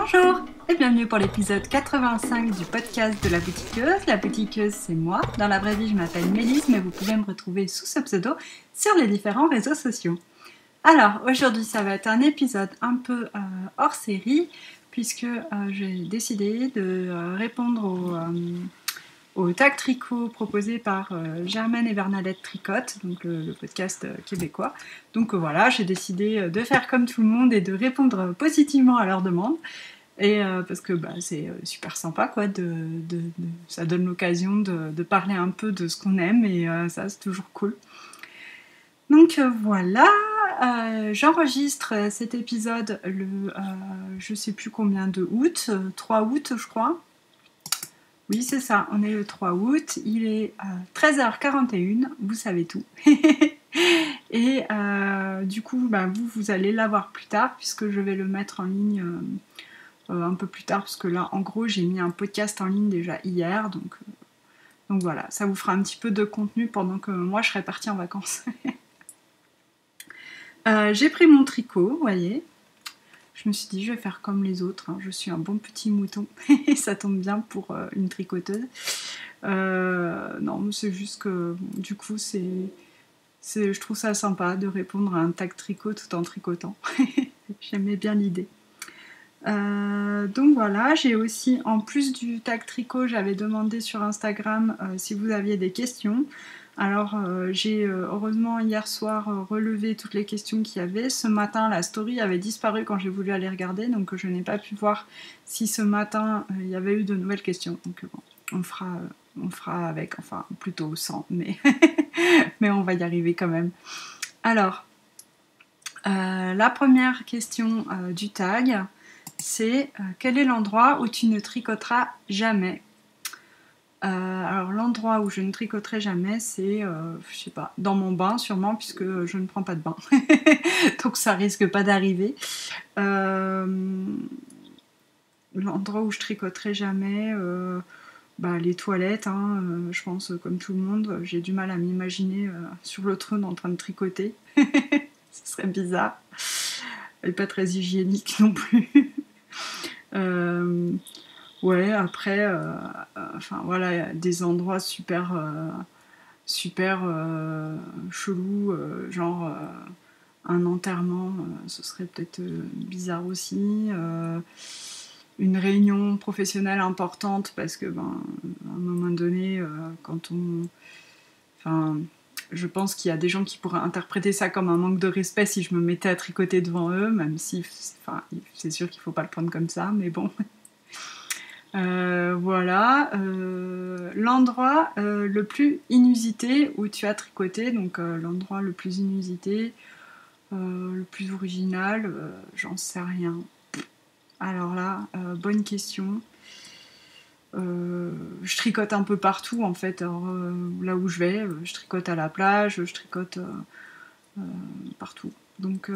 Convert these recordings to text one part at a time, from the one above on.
Bonjour et bienvenue pour l'épisode 85 du podcast de La Boutiqueuse. La Boutiqueuse, c'est moi. Dans la vraie vie, je m'appelle Mélisse, mais vous pouvez me retrouver sous ce pseudo sur les différents réseaux sociaux. Alors, aujourd'hui, ça va être un épisode un peu hors série, puisque j'ai décidé de répondre au tag tricot proposé par Germaine et Bernadette Tricotte, donc le podcast québécois. Donc voilà, j'ai décidé de faire comme tout le monde et de répondre positivement à leurs demandes. Et parce que c'est super sympa, quoi, ça donne l'occasion de parler un peu de ce qu'on aime, et ça, c'est toujours cool. Donc voilà, j'enregistre cet épisode le je sais plus combien de août, 3 août je crois. Oui, c'est ça, on est le 3 août, il est 13h41, vous savez tout. Et du coup, vous allez l'avoir plus tard, puisque je vais le mettre en ligne un peu plus tard, parce que là, en gros, j'ai mis un podcast en ligne déjà hier, donc voilà, ça vous fera un petit peu de contenu pendant que moi, je serai partie en vacances. J'ai pris mon tricot, vous voyez. Je me suis dit, je vais faire comme les autres, hein. Je suis un bon petit mouton, et ça tombe bien pour une tricoteuse. Non, c'est juste que, du coup, je trouve ça sympa de répondre à un tag tricot tout en tricotant. J'aimais bien l'idée. Donc voilà, j'ai aussi, en plus du tag tricot, j'avais demandé sur Instagram si vous aviez des questions. Alors j'ai heureusement hier soir relevé toutes les questions qu'il y avait. Ce matin, la story avait disparu quand j'ai voulu aller regarder, donc je n'ai pas pu voir si ce matin il y avait eu de nouvelles questions. Donc bon, on fera avec, enfin plutôt sans, mais, mais on va y arriver quand même. Alors, la première question du tag, c'est quel est l'endroit où tu ne tricoteras jamais ? Alors l'endroit où je ne tricoterai jamais, c'est, je sais pas, dans mon bain sûrement, puisque je ne prends pas de bain. Donc ça risque pas d'arriver. L'endroit où je tricoterai jamais, les toilettes, hein, je pense comme tout le monde, j'ai du mal à m'imaginer sur le trône en train de tricoter. Ce serait bizarre. Et pas très hygiénique non plus. Ouais, après, voilà, y a des endroits super chelous, genre un enterrement, ce serait peut-être bizarre aussi. Une réunion professionnelle importante, parce que, à un moment donné, je pense qu'il y a des gens qui pourraient interpréter ça comme un manque de respect si je me mettais à tricoter devant eux, même si, c'est sûr qu'il ne faut pas le prendre comme ça, mais bon. Voilà, l'endroit le plus inusité où tu as tricoté, donc l'endroit le plus inusité, le plus original, j'en sais rien. Alors là, bonne question. Je tricote un peu partout en fait. Alors, là où je vais, je tricote à la plage, je tricote partout. Donc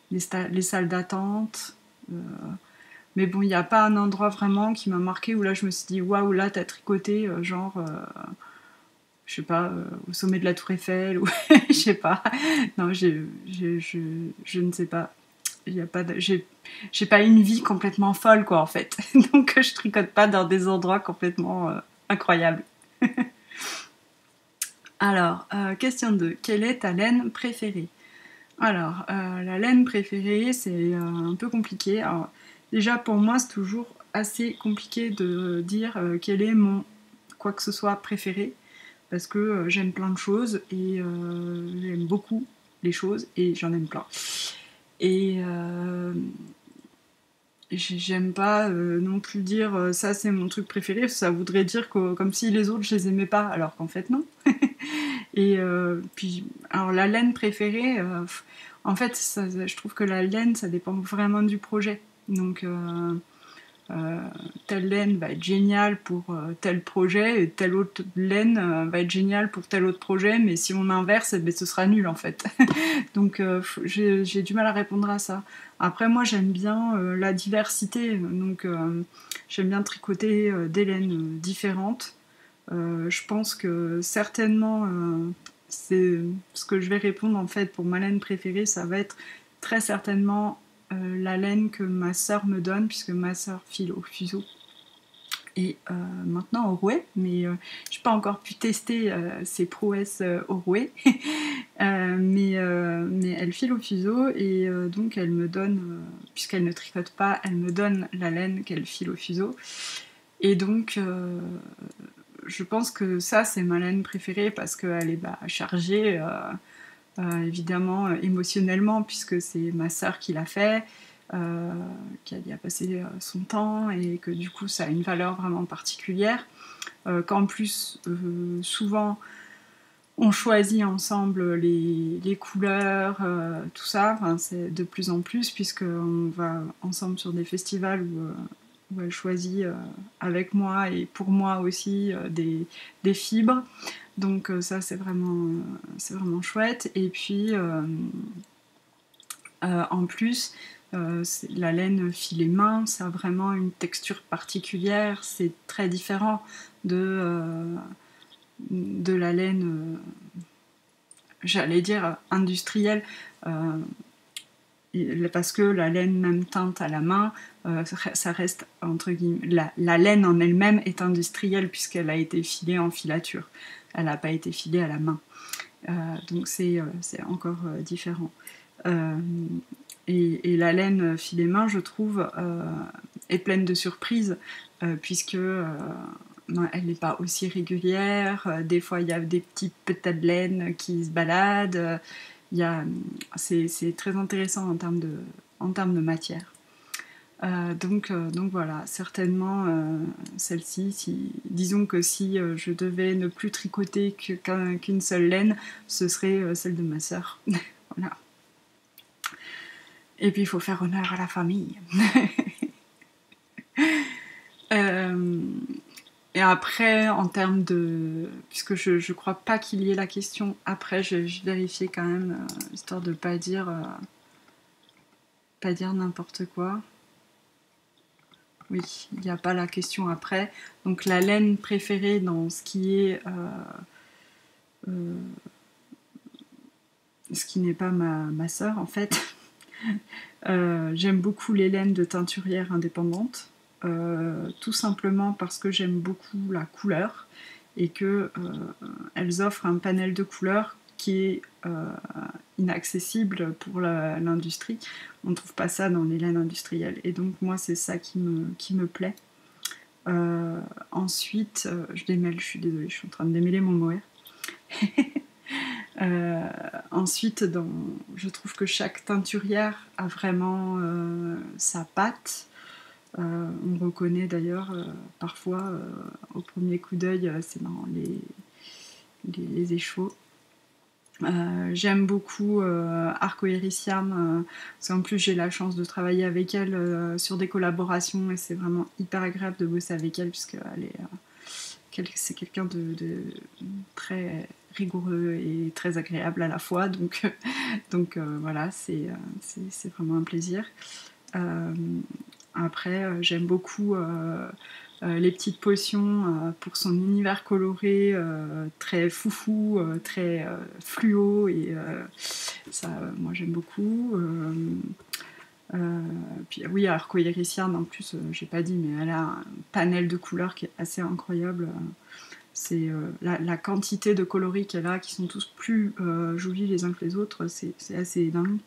les salles d'attente. Mais bon, il n'y a pas un endroit vraiment qui m'a marqué où là je me suis dit waouh, là t'as tricoté, je sais pas, au sommet de la Tour Eiffel, ou je sais pas. Non, je ne sais pas. J'ai pas une vie complètement folle, quoi, en fait. Donc je tricote pas dans des endroits complètement incroyables. Alors, question 2. Quelle est ta laine préférée ? Alors, la laine préférée, c'est un peu compliqué. Alors, déjà, pour moi, c'est toujours assez compliqué de dire quel est mon quoi que ce soit préféré, parce que j'aime plein de choses, et j'aime beaucoup les choses, et j'en aime plein. Et j'aime pas non plus dire ça c'est mon truc préféré, ça voudrait dire que, comme si les autres je les aimais pas, alors qu'en fait non. Et puis, alors la laine préférée, en fait, je trouve que la laine, ça dépend vraiment du projet. Donc, telle laine va être géniale pour tel projet, et telle autre laine va être géniale pour tel autre projet, mais si on inverse, ce sera nul en fait. Donc, j'ai du mal à répondre à ça. Après, moi, j'aime bien la diversité, donc j'aime bien tricoter des laines différentes. Je pense que certainement, c'est ce que je vais répondre en fait pour ma laine préférée, ça va être très certainement la laine que ma sœur me donne, puisque ma sœur file au fuseau et maintenant au rouet, mais je n'ai pas encore pu tester ses prouesses au rouet. mais elle file au fuseau et donc elle me donne, puisqu'elle ne tricote pas, elle me donne la laine qu'elle file au fuseau. Et donc je pense que ça c'est ma laine préférée parce qu'elle est chargée évidemment émotionnellement, puisque c'est ma sœur qui l'a fait, qui y a passé son temps, et que du coup ça a une valeur vraiment particulière, qu'en plus souvent on choisit ensemble les couleurs, tout ça, enfin, c'est de plus en plus, puisqu'on va ensemble sur des festivals où elle choisit avec moi et pour moi aussi des fibres. Donc ça c'est vraiment chouette. Et puis en plus, la laine filet main, ça a vraiment une texture particulière, c'est très différent de la laine, j'allais dire industrielle, parce que la laine même teinte à la main, ça reste entre guillemets, la laine en elle-même est industrielle puisqu'elle a été filée en filature, elle n'a pas été filée à la main. Donc c'est encore différent. Et la laine filet main, je trouve, est pleine de surprises, puisque elle n'est pas aussi régulière. Des fois, il y a des petits pétats de laine qui se baladent. C'est très intéressant en termes de matière. Donc voilà, certainement celle-ci, disons que si je devais ne plus tricoter qu'une seule laine, ce serait celle de ma sœur. Voilà. Et puis il faut faire honneur à la famille. Et après, en termes de... Puisque je crois pas qu'il y ait la question après, je vérifiais quand même, histoire de pas dire n'importe quoi. Oui, il n'y a pas la question après. Donc la laine préférée dans ce qui est... ce qui n'est pas ma sœur, en fait. J'aime beaucoup les laines de teinturière indépendante. Tout simplement parce que j'aime beaucoup la couleur et que elles offrent un panel de couleurs qui est inaccessible pour l'industrie. On ne trouve pas ça dans les laines industrielles, et donc moi c'est ça qui me plaît. Ensuite, je démêle, je suis désolée, je suis en train de démêler mon mohair. Ensuite, je trouve que chaque teinturière a vraiment sa patte. On reconnaît d'ailleurs parfois au premier coup d'œil, c'est dans les écheveaux. J'aime beaucoup Arcoiris-Siam, parce qu'en plus j'ai la chance de travailler avec elle sur des collaborations, et c'est vraiment hyper agréable de bosser avec elle, puisqu'elle c'est quelqu'un de très rigoureux et très agréable à la fois, donc voilà, c'est vraiment un plaisir. Après, j'aime beaucoup les petites potions pour son univers coloré, très foufou, très fluo, et ça, moi j'aime beaucoup. Puis oui, Arcoiris-Siam, en plus, j'ai pas dit, mais elle a un panel de couleurs qui est assez incroyable. C'est la quantité de coloris qu'elle a, qui sont tous plus jolis les uns que les autres, c'est assez dingue.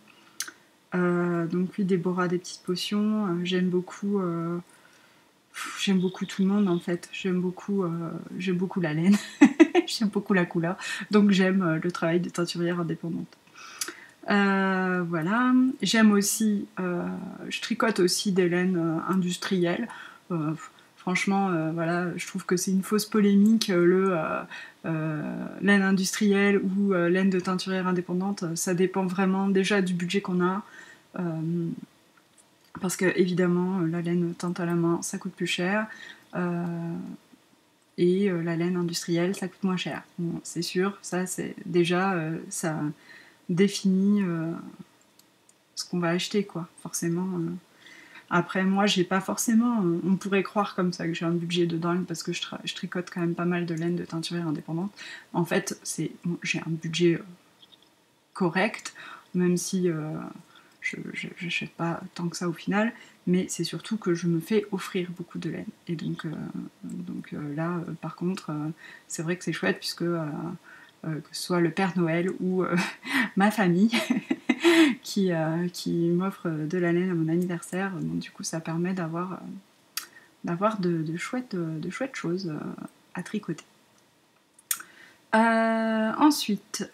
Donc oui, Déborah des petites potions, j'aime beaucoup tout le monde, en fait. J'aime beaucoup la laine, j'aime beaucoup la couleur, donc j'aime le travail de teinturière indépendante. Voilà, j'aime aussi, je tricote aussi des laines industrielles. Franchement, voilà, je trouve que c'est une fausse polémique, laine industrielle ou laine de teinturière indépendante. Ça dépend vraiment déjà du budget qu'on a. Parce que évidemment la laine teinte à la main ça coûte plus cher, et la laine industrielle ça coûte moins cher. Bon, c'est sûr, ça c'est déjà ça définit ce qu'on va acheter, quoi, forcément. Après, moi j'ai pas forcément, on pourrait croire comme ça que j'ai un budget de dingue parce que je tricote quand même pas mal de laine de teinturière indépendante. En fait, j'ai un budget correct, même si je n'achète pas tant que ça au final, mais c'est surtout que je me fais offrir beaucoup de laine. Et donc là, par contre, c'est vrai que c'est chouette puisque que ce soit le Père Noël ou ma famille qui m'offre de la laine à mon anniversaire. Donc du coup, ça permet d'avoir de chouettes choses à tricoter. Ensuite,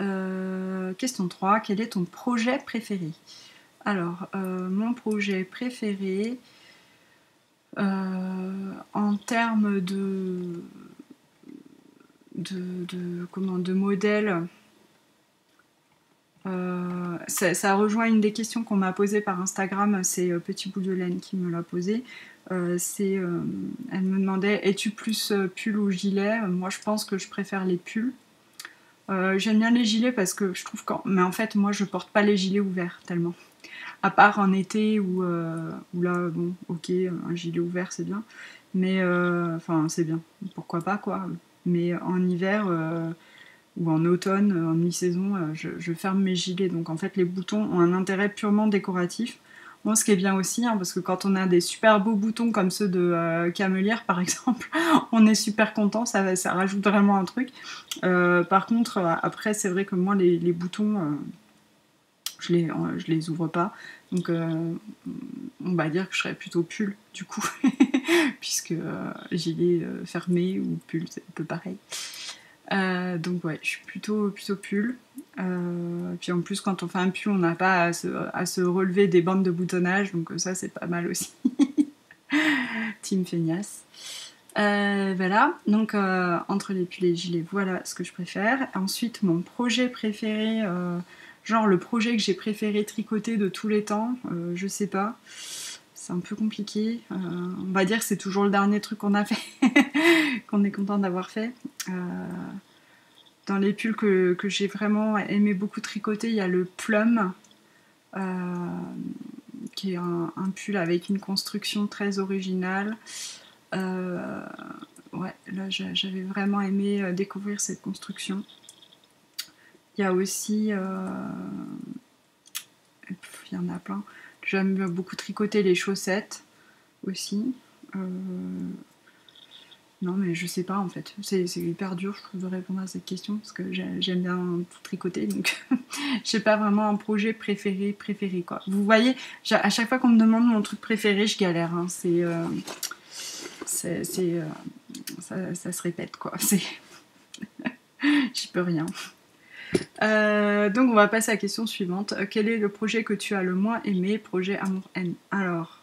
question 3, quel est ton projet préféré? Alors, mon projet préféré, en termes de modèle, ça rejoint une des questions qu'on m'a posées par Instagram, c'est Petit Bout de Laine qui me l'a posé. Elle me demandait, es-tu plus pull ou gilet? Moi je pense que je préfère les pulls. J'aime bien les gilets parce que je trouve mais en fait moi je porte pas les gilets ouverts tellement. À part en été où là bon ok un gilet ouvert c'est bien. Mais enfin c'est bien, pourquoi pas quoi. Mais en hiver ou en automne, en mi-saison, je ferme mes gilets. Donc en fait les boutons ont un intérêt purement décoratif. Bon, ce qui est bien aussi, parce que quand on a des super beaux boutons comme ceux de Camelière par exemple, on est super content, ça rajoute vraiment un truc. Par contre, après c'est vrai que moi les boutons, je les ouvre pas. Donc on va dire que je serais plutôt pull du coup, puisque gilet fermé ou pull c'est un peu pareil. Donc ouais, je suis plutôt pull. Puis en plus, quand on fait un pull, on n'a pas à se relever des bandes de boutonnage, donc ça c'est pas mal aussi. Team feignasse. Voilà, donc entre les pulls et les gilets, voilà ce que je préfère. Ensuite, mon projet préféré, genre le projet que j'ai préféré tricoter de tous les temps, je sais pas. C'est un peu compliqué. On va dire que c'est toujours le dernier truc qu'on a fait, qu'on est content d'avoir fait. Dans les pulls que j'ai vraiment aimé beaucoup tricoter, il y a le Plum, qui est un pull avec une construction très originale. Ouais, là j'avais vraiment aimé découvrir cette construction. Il y a aussi... il y en a plein. J'aime beaucoup tricoter les chaussettes aussi. Non mais je sais pas en fait, c'est hyper dur je trouve de répondre à cette question parce que j'aime bien tout tricoter donc j'ai pas vraiment un projet préféré quoi. Vous voyez, à chaque fois qu'on me demande mon truc préféré je galère, hein. Ça se répète quoi, j'y peux rien. Donc on va passer à la question suivante. Quel est le projet que tu as le moins aimé? Projet amour-haine. Alors...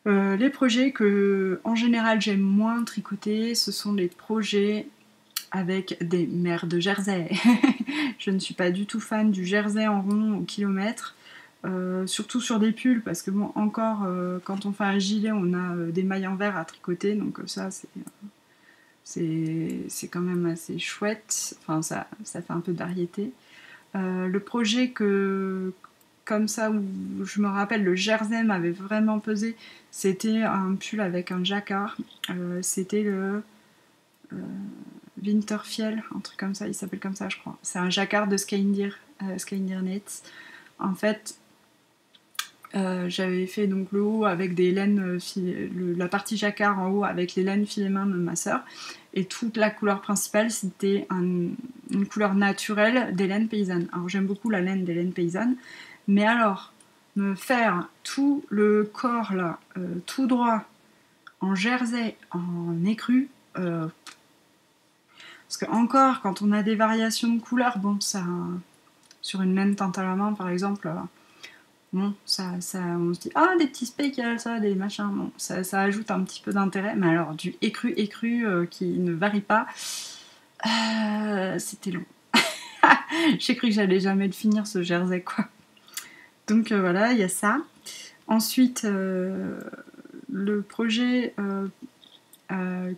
les projets que, en général, j'aime moins tricoter, ce sont les projets avec des mères de jersey. Je ne suis pas du tout fan du jersey en rond au kilomètre, surtout sur des pulls, parce que bon, encore, quand on fait un gilet, on a des mailles en verre à tricoter, donc ça, c'est quand même assez chouette. Enfin, ça fait un peu de variété. Le projet comme ça, où je me rappelle le jersey m'avait vraiment pesé, c'était un pull avec un jacquard, c'était le Winterfjell, un truc comme ça, il s'appelle comme ça je crois. C'est un jacquard de Skeindir Nets. En fait, j'avais fait donc le haut avec des laines, la partie jacquard en haut avec les laines filet main de ma soeur, et toute la couleur principale c'était une couleur naturelle des laines paysannes. Alors j'aime beaucoup la laine des laines paysannes, mais alors me faire tout le corps là, tout droit, en jersey, en écru, parce que encore quand on a des variations de couleurs, bon ça, sur une même teinte à la main par exemple, bon, on se dit, ah, des petits speckles, ça, des machins, bon, ça ajoute un petit peu d'intérêt, mais alors, du écru qui ne varie pas, c'était long. J'ai cru que j'allais jamais le finir, ce jersey, quoi. Donc, voilà, il y a ça. Ensuite, le projet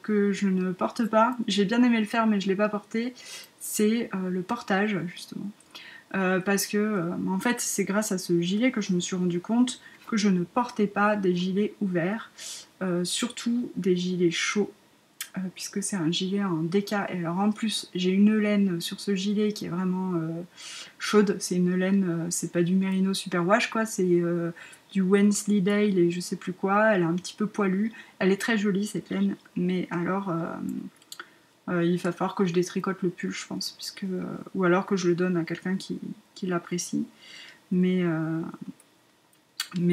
que je ne porte pas, j'ai bien aimé le faire, mais je l'ai pas porté, c'est le portage, justement. Parce que en fait c'est grâce à ce gilet que je me suis rendu compte que je ne portais pas des gilets ouverts, surtout des gilets chauds, puisque c'est un gilet en déca, et alors en plus j'ai une laine sur ce gilet qui est vraiment chaude. C'est une laine, c'est pas du Merino Superwash quoi, c'est du Wensleydale et je sais plus quoi. Elle est un petit peu poilue. Elle est très jolie cette laine, mais alors il va falloir que je détricote le pull, je pense, ou alors que je le donne à quelqu'un qui l'apprécie. Mais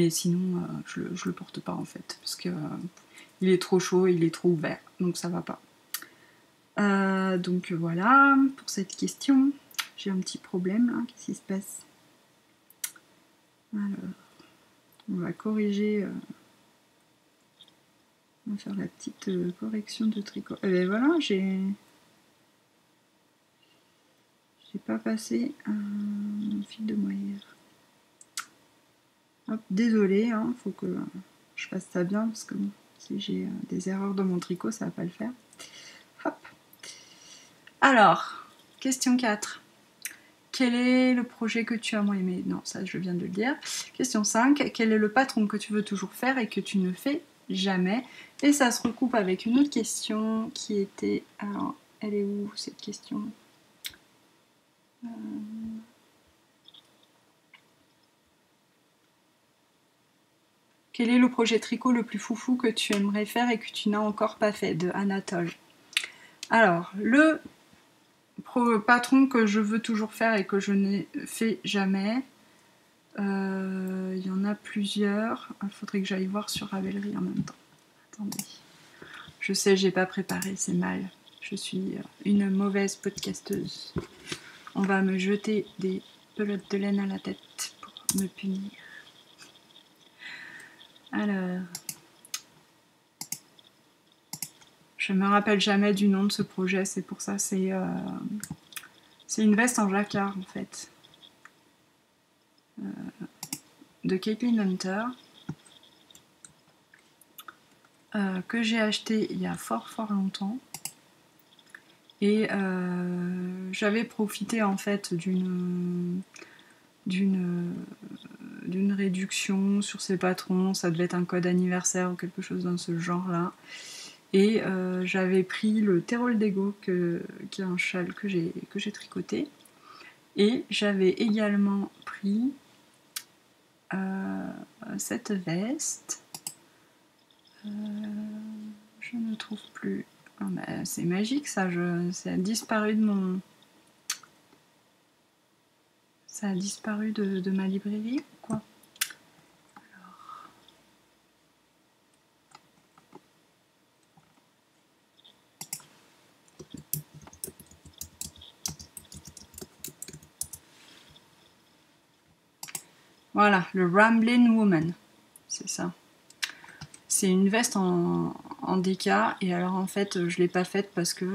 sinon, je le porte pas en fait, parce que il est trop chaud, il est trop ouvert, donc ça va pas. Donc voilà pour cette question. J'ai un petit problème là, qu'est-ce qui se passe? Alors, on va corriger, on va faire la petite correction de tricot. Et ben voilà, j'ai pas passé un fil de mohair. Hop, désolée, hein, faut que je fasse ça bien parce que bon, si j'ai des erreurs dans mon tricot, ça va pas le faire. Hop. Alors, question 4. Quel est le projet que tu as moins aimé? Non, ça je viens de le dire. Question 5. Quel est le patron que tu veux toujours faire et que tu ne fais jamais? Et ça se recoupe avec une autre question qui était... Alors, elle est où cette question? Quel est le projet tricot le plus foufou que tu aimerais faire et que tu n'as encore pas fait? De Anatole. Alors, le patron que je veux toujours faire et que je n'ai fait jamais, il y en a plusieurs. Il faudrait que j'aille voir sur Ravelry en même temps. Attendez. Je sais, j'ai pas préparé, c'est mal. Je suis une mauvaise podcasteuse. On va me jeter des pelotes de laine à la tête pour me punir. Alors... Je me rappelle jamais du nom de ce projet, c'est pour ça, c'est une veste en jacquard en fait. De Caitlin Hunter. Que j'ai acheté il y a fort longtemps. Et j'avais profité en fait d'une réduction sur ces patrons, ça devait être un code anniversaire ou quelque chose dans ce genre là. Et j'avais pris le Terol d'Ego, qui est un châle que j'ai tricoté. Et j'avais également pris cette veste. Je ne trouve plus. Oh, bah, c'est magique ça, ça a disparu de mon... Ça a disparu de ma librairie ou quoi? Alors... Voilà, le Ramblin' Woman, c'est ça. C'est une veste en déca, et alors en fait je l'ai pas faite parce que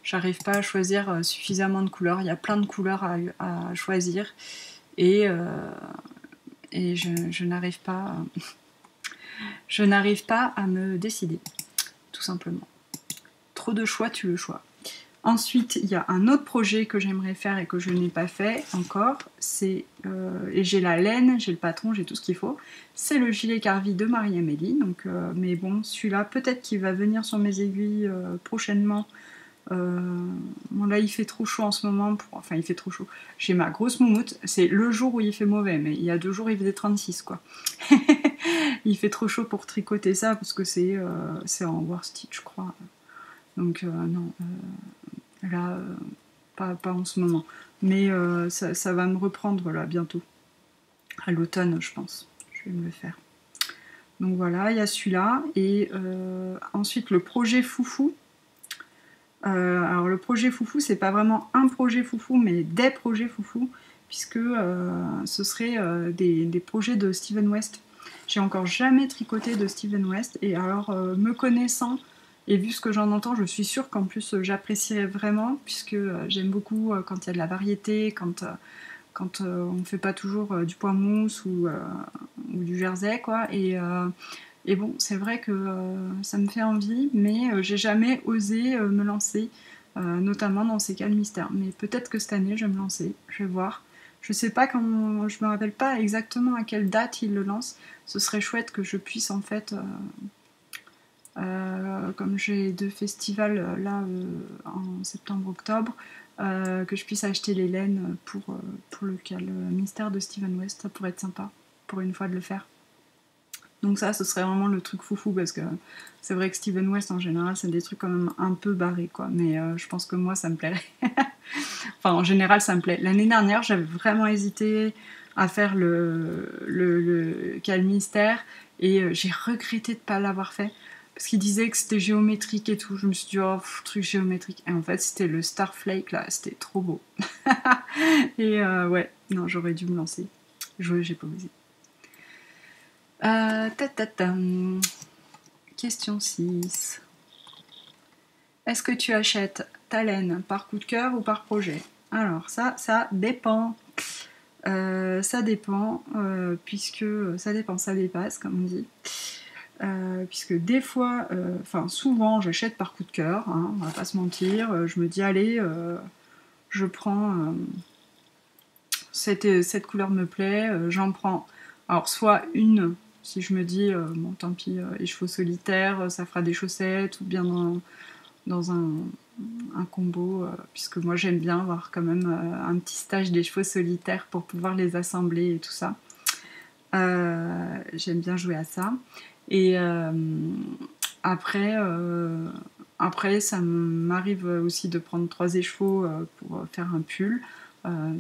j'arrive pas à choisir suffisamment de couleurs. Il y a plein de couleurs à choisir, et je n'arrive pas à me décider, tout simplement. Trop de choix tue le choix. Ensuite, il y a un autre projet que j'aimerais faire et que je n'ai pas fait encore. Et j'ai la laine, j'ai le patron, j'ai tout ce qu'il faut. C'est le gilet Carvi de Marie-Amélie. Mais bon, celui-là, peut-être qu'il va venir sur mes aiguilles prochainement. Bon, là, il fait trop chaud en ce moment. Enfin, il fait trop chaud. J'ai ma grosse moumoute. C'est le jour où il fait mauvais, mais il y a 2 jours, il faisait 36, quoi. Il fait trop chaud pour tricoter ça parce que c'est en worsted, je crois. Donc, non... Là, pas en ce moment. Mais ça va me reprendre, voilà, bientôt. À l'automne, je pense. Je vais me le faire. Donc voilà, il y a celui-là. Et ensuite, le projet foufou. Alors, le projet foufou, c'est pas vraiment un projet foufou, mais des projets foufou, puisque ce serait des projets de Steven West. J'ai encore jamais tricoté de Steven West. Et alors, me connaissant... Et vu ce que j'en entends, je suis sûre qu'en plus j'apprécierais vraiment, puisque j'aime beaucoup quand il y a de la variété, quand on ne fait pas toujours du point mousse ou du jersey, quoi. Et bon, c'est vrai que ça me fait envie, mais j'ai jamais osé me lancer, notamment dans ces cas de mystère. Mais peut-être que cette année, je vais me lancer, je vais voir. Je sais pas quand, je me rappelle pas exactement à quelle date il le lance. Ce serait chouette que je puisse en fait... comme j'ai 2 festivals là en septembre-octobre, que je puisse acheter les laines pour le mystère de Steven West. Ça pourrait être sympa pour une fois de le faire. Donc ça, ce serait vraiment le truc foufou, parce que c'est vrai que Steven West en général c'est des trucs quand même un peu barrés quoi, mais je pense que moi ça me plairait. Enfin en général ça me plaît. L'année dernière j'avais vraiment hésité à faire le Cal Mystère et j'ai regretté de ne pas l'avoir fait. Parce qu'il disait que c'était géométrique et tout. Je me suis dit, oh, truc géométrique. Et en fait, c'était le Starflake, là. C'était trop beau. Et ouais, non, j'aurais dû me lancer. J'ai pas osé. Question 6. Est-ce que tu achètes ta laine par coup de cœur ou par projet? Alors, ça dépend. Ça dépend, puisque ça dépend, ça dépasse, comme on dit. Puisque des fois, souvent j'achète par coup de cœur, hein, on va pas se mentir, je me dis allez, je prends cette couleur me plaît, j'en prends, alors soit une, si je me dis bon tant pis, les chevaux solitaires, ça fera des chaussettes, ou bien dans un combo, puisque moi j'aime bien avoir quand même un petit stage des chevaux solitaires pour pouvoir les assembler et tout ça. J'aime bien jouer à ça. Et après, ça m'arrive aussi de prendre 3 écheveaux pour faire un pull.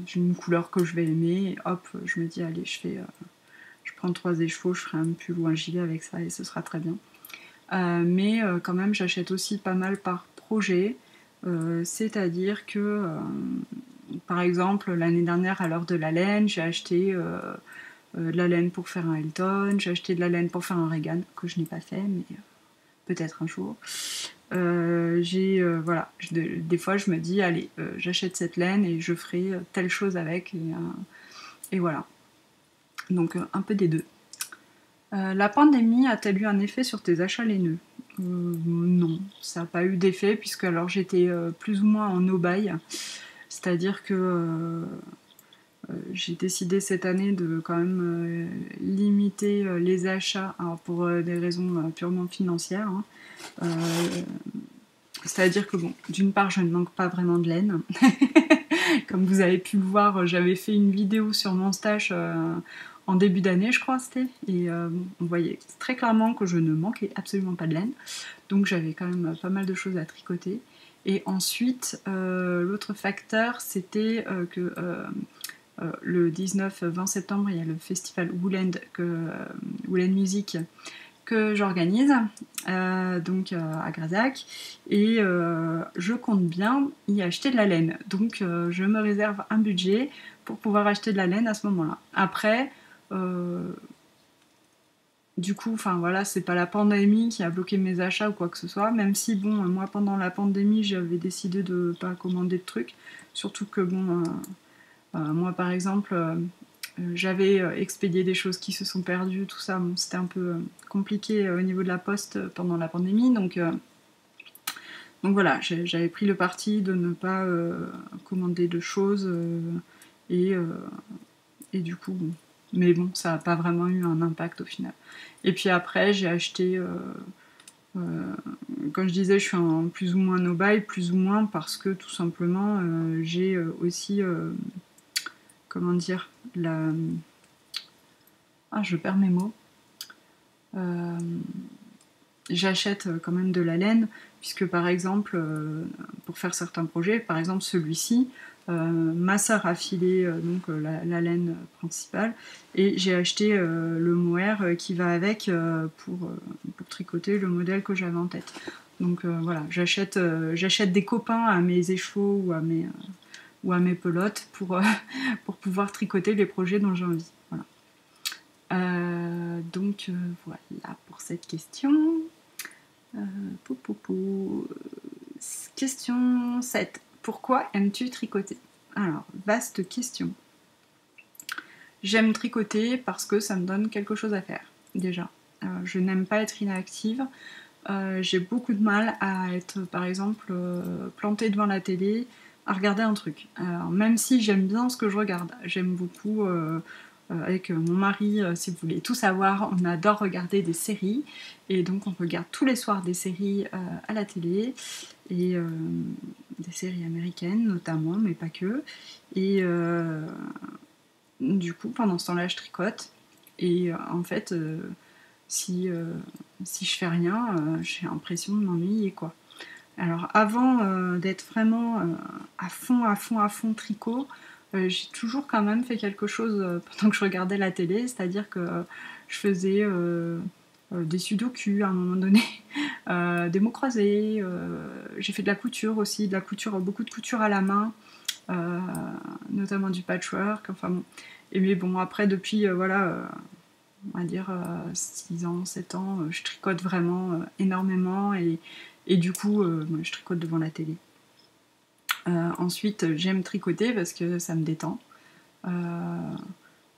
J'ai une couleur que je vais aimer, et hop, je me dis, allez, je prends 3 écheveaux, je ferai un pull ou un gilet avec ça, et ce sera très bien. Mais quand même, j'achète aussi pas mal par projet, c'est-à-dire que, par exemple, l'année dernière, à l'heure de la laine, j'ai acheté de la laine pour faire un Elton, j'ai acheté de la laine pour faire un Reagan, que je n'ai pas fait, mais peut-être un jour. Voilà, des fois je me dis, allez, j'achète cette laine et je ferai telle chose avec, et voilà. Donc un peu des deux. La pandémie a-t-elle eu un effet sur tes achats laineux? Non, ça n'a pas eu d'effet, puisque alors j'étais plus ou moins en no-buy, c'est-à-dire que j'ai décidé cette année de quand même limiter les achats, alors pour des raisons purement financières, hein. C'est-à-dire que bon, d'une part je ne manque pas vraiment de laine. Comme vous avez pu le voir, j'avais fait une vidéo sur mon stash en début d'année, je crois c'était, et on voyait très clairement que je ne manquais absolument pas de laine, donc j'avais quand même pas mal de choses à tricoter. Et ensuite, l'autre facteur, c'était que le 19-20 septembre, il y a le festival Woolend Music que j'organise, donc à Grazac, et je compte bien y acheter de la laine. Donc je me réserve un budget pour pouvoir acheter de la laine à ce moment-là. Après, du coup, enfin voilà, c'est pas la pandémie qui a bloqué mes achats ou quoi que ce soit, même si bon, moi pendant la pandémie, j'avais décidé de pas commander de trucs, surtout que bon, moi par exemple, j'avais expédié des choses qui se sont perdues, tout ça, bon, c'était un peu compliqué au niveau de la poste pendant la pandémie, donc voilà, j'avais pris le parti de ne pas commander de choses, et du coup, bon. Mais bon, ça n'a pas vraiment eu un impact au final. Et puis après, j'ai acheté, comme je disais, je suis en plus ou moins no-buy, plus ou moins parce que tout simplement, j'ai aussi, comment dire, je perds mes mots. J'achète quand même de la laine, puisque par exemple, pour faire certains projets, par exemple celui-ci, ma sœur a filé la laine principale, et j'ai acheté le mohair qui va avec pour tricoter le modèle que j'avais en tête. Donc voilà, j'achète des copains à mes écheveaux ou à mes pelotes pour pouvoir tricoter les projets dont j'ai envie. Voilà. Donc voilà pour cette question. Question 7. Pourquoi aimes-tu tricoter? Alors, vaste question. J'aime tricoter parce que ça me donne quelque chose à faire, déjà. Je n'aime pas être inactive. J'ai beaucoup de mal à être, par exemple, plantée devant la télé, à regarder un truc. Alors, même si j'aime bien ce que je regarde, j'aime beaucoup... avec mon mari, si vous voulez tout savoir, on adore regarder des séries, et donc on regarde tous les soirs des séries à la télé, et des séries américaines notamment, mais pas que. Et du coup, pendant ce temps-là, je tricote. Et en fait, si je fais rien, j'ai l'impression de m'ennuyer, quoi. Alors avant d'être vraiment à fond tricot, j'ai toujours quand même fait quelque chose pendant que je regardais la télé, c'est-à-dire que je faisais des sudoku à un moment donné, des mots croisés, j'ai fait de la couture aussi, beaucoup de couture à la main, euh, notamment du patchwork, enfin bon. Et mais bon, après depuis, on va dire 6 ans, 7 ans, je tricote vraiment énormément et du coup, je tricote devant la télé. Ensuite, j'aime tricoter parce que ça me détend.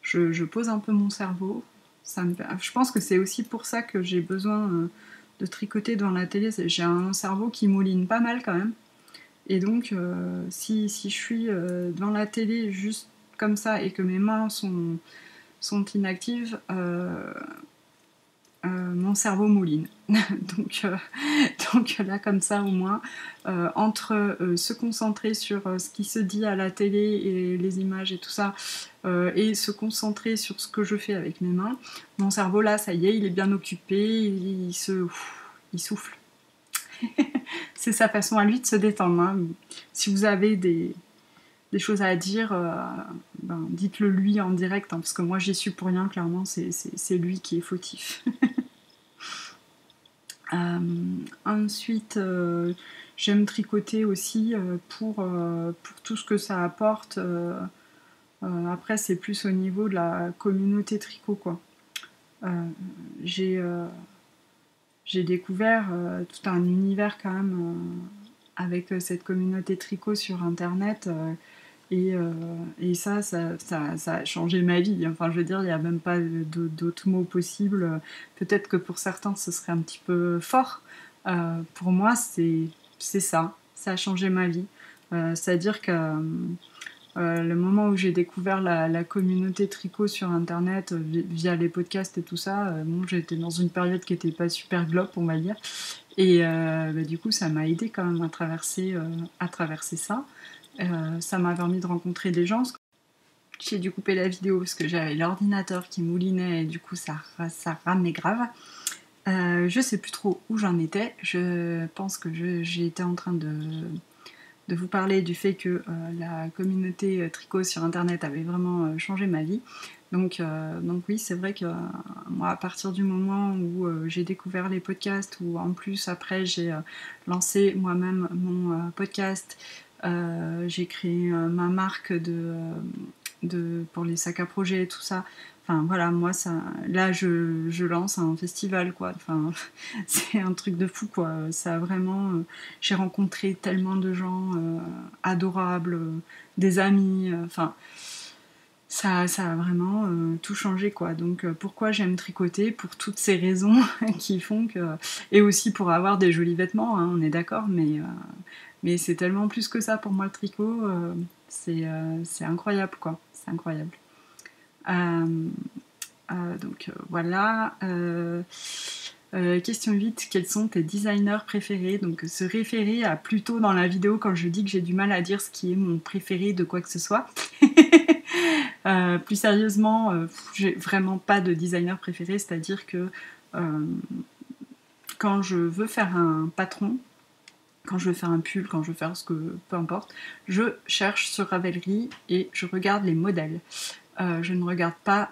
Je pose un peu mon cerveau. Je pense que c'est aussi pour ça que j'ai besoin de tricoter devant la télé. J'ai un cerveau qui mouline pas mal quand même. Et donc, si je suis devant la télé juste comme ça et que mes mains sont inactives, mon cerveau mouline. donc là, comme ça, au moins, entre se concentrer sur ce qui se dit à la télé et les images et tout ça, et se concentrer sur ce que je fais avec mes mains, mon cerveau, là, ça y est, il est bien occupé, il souffle. C'est sa façon à lui de se détendre. Hein. Si vous avez des choses à dire, dites-le lui en direct, hein, parce que moi, j'y suis pour rien, clairement, c'est lui qui est fautif. Ensuite, j'aime tricoter aussi pour tout ce que ça apporte. Après, c'est plus au niveau de la communauté tricot, quoi. J'ai découvert tout un univers quand même avec cette communauté tricot sur Internet. Et ça a changé ma vie. Enfin, je veux dire, il n'y a même pas d'autres mots possibles. Peut-être que pour certains, ce serait un petit peu fort. Pour moi, c'est ça. Ça a changé ma vie. C'est-à-dire que le moment où j'ai découvert la communauté tricot sur Internet via les podcasts et tout ça, j'étais dans une période qui n'était pas super globe, on va dire. Et du coup, ça m'a aidé quand même à traverser ça. Ça m'a permis de rencontrer des gens. J'ai dû couper la vidéo parce que j'avais l'ordinateur qui moulinait et du coup ça ramenait grave. Je sais plus trop où j'en étais. Je pense que j'étais en train de vous parler du fait que la communauté tricot sur internet avait vraiment changé ma vie. Donc oui, c'est vrai que moi, à partir du moment où j'ai découvert les podcasts, ou en plus après j'ai lancé moi-même mon podcast, j'ai créé ma marque pour les sacs à projet et tout ça. Enfin voilà, moi là je lance un festival, quoi. Enfin, c'est un truc de fou, quoi. Ça a vraiment, j'ai rencontré tellement de gens adorables, des amis. Enfin, ça a vraiment tout changé, quoi. Donc pourquoi j'aime tricoter? Pour toutes ces raisons qui font que, et aussi pour avoir des jolis vêtements, hein, on est d'accord, mais c'est tellement plus que ça pour moi, le tricot. C'est incroyable, quoi. C'est incroyable. Voilà. Question 8, quels sont tes designers préférés? Donc se référer à plutôt dans la vidéo quand je dis que j'ai du mal à dire ce qui est mon préféré de quoi que ce soit. Plus sérieusement, j'ai vraiment pas de designer préféré, c'est-à-dire que quand je veux faire un patron, quand je veux faire un pull, quand je veux faire peu importe, je cherche sur Ravelry et je regarde les modèles. Je ne regarde pas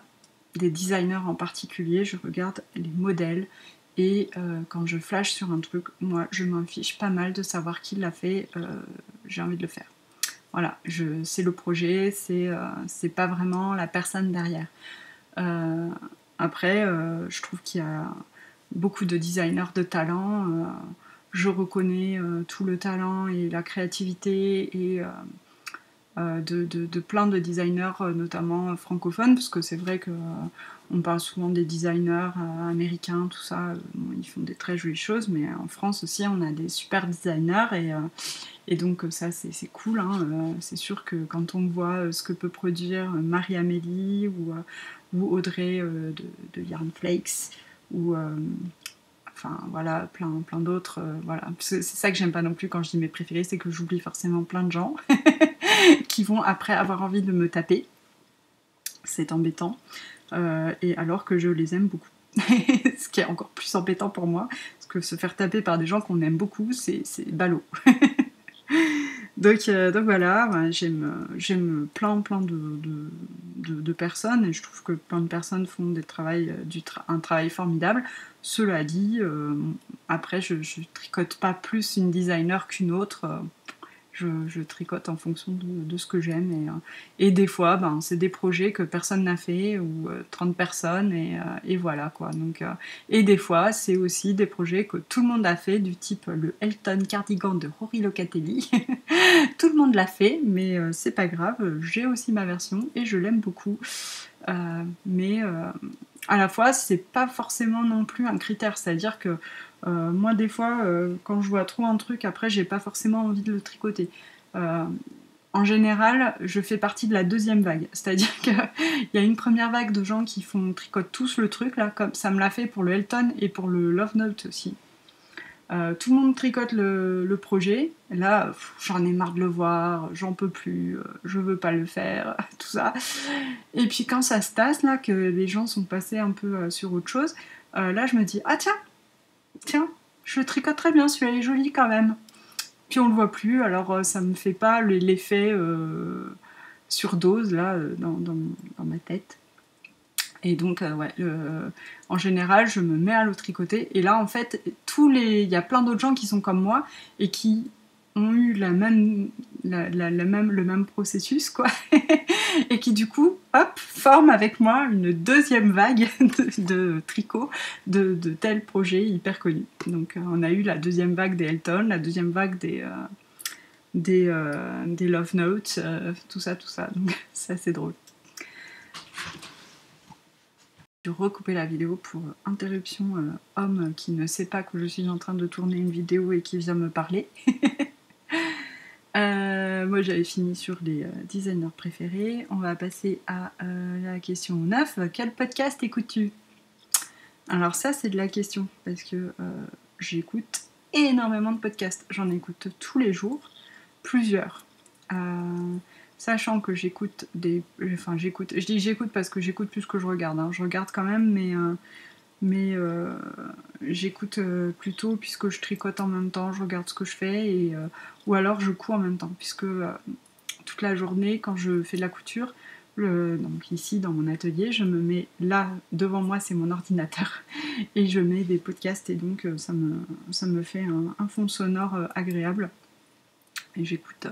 des designers en particulier, je regarde les modèles. Et quand je flash sur un truc, moi je m'en fiche pas mal de savoir qui l'a fait, j'ai envie de le faire. Voilà, c'est le projet, c'est pas vraiment la personne derrière. Après, je trouve qu'il y a beaucoup de designers de talent. Je reconnais tout le talent et la créativité et de plein de designers, notamment francophones, parce que c'est vrai qu'on parle souvent des designers américains, tout ça, ils font des très jolies choses, mais en France aussi on a des super designers et donc ça c'est cool, hein. C'est sûr que quand on voit ce que peut produire Marie-Amélie ou Audrey de Yarn Flakes ou enfin voilà, plein d'autres, voilà. C'est ça que j'aime pas non plus quand je dis mes préférés, c'est que j'oublie forcément plein de gens qui vont après avoir envie de me taper. C'est embêtant, et alors que je les aime beaucoup. Ce qui est encore plus embêtant pour moi, parce que se faire taper par des gens qu'on aime beaucoup, c'est ballot. Donc voilà, ouais, j'aime plein de personnes, et je trouve que plein de personnes font un travail formidable. Cela dit, après je tricote pas plus une designer qu'une autre. Je tricote en fonction de ce que j'aime, et des fois c'est des projets que personne n'a fait, ou 30 personnes, et voilà quoi. Donc, et des fois c'est aussi des projets que tout le monde a fait, du type le Elton cardigan de Rory Locatelli. Tout le monde l'a fait, mais c'est pas grave, j'ai aussi ma version et je l'aime beaucoup. Mais à la fois, c'est pas forcément non plus un critère, c'est-à-dire que moi, des fois, quand je vois trop un truc, après, j'ai pas forcément envie de le tricoter. En général, je fais partie de la deuxième vague, c'est-à-dire qu'il y a une première vague de gens qui tricotent tous le truc, là, comme ça me l'a fait pour le Elton et pour le Love Note aussi. Tout le monde tricote le projet, et là j'en ai marre de le voir, j'en peux plus, je veux pas le faire, tout ça. Et puis quand ça se tasse, là, que les gens sont passés un peu sur autre chose, là je me dis, ah tiens, je le tricote très bien, celui-là est joli quand même. Puis on le voit plus, alors ça me fait pas l'effet surdose là dans ma tête. Et donc, ouais, en général, je me mets à le tricoter. Et là, en fait, il y a plein d'autres gens qui sont comme moi et qui ont eu le même processus, quoi. Et qui, du coup, hop, forment avec moi une deuxième vague de tricot de tels projets hyper connus. Donc, on a eu la deuxième vague des Elton, la deuxième vague des Love Notes, tout ça. Donc, c'est assez drôle. Je vais recouper la vidéo pour interruption homme qui ne sait pas que je suis en train de tourner une vidéo et qui vient me parler. Moi j'avais fini sur les designers préférés. On va passer à la question 9. Quel podcast écoutes-tu? Alors ça c'est de la question, parce que j'écoute énormément de podcasts. J'en écoute tous les jours, plusieurs. Sachant que j'écoute je dis j'écoute parce que j'écoute plus que je regarde, hein. Je regarde quand même, mais j'écoute plutôt puisque je tricote en même temps, je regarde ce que je fais, ou alors je couds en même temps, puisque toute la journée quand je fais de la couture, donc ici dans mon atelier, je me mets là devant moi, c'est mon ordinateur, et je mets des podcasts, et donc ça me fait un fond sonore agréable, et j'écoute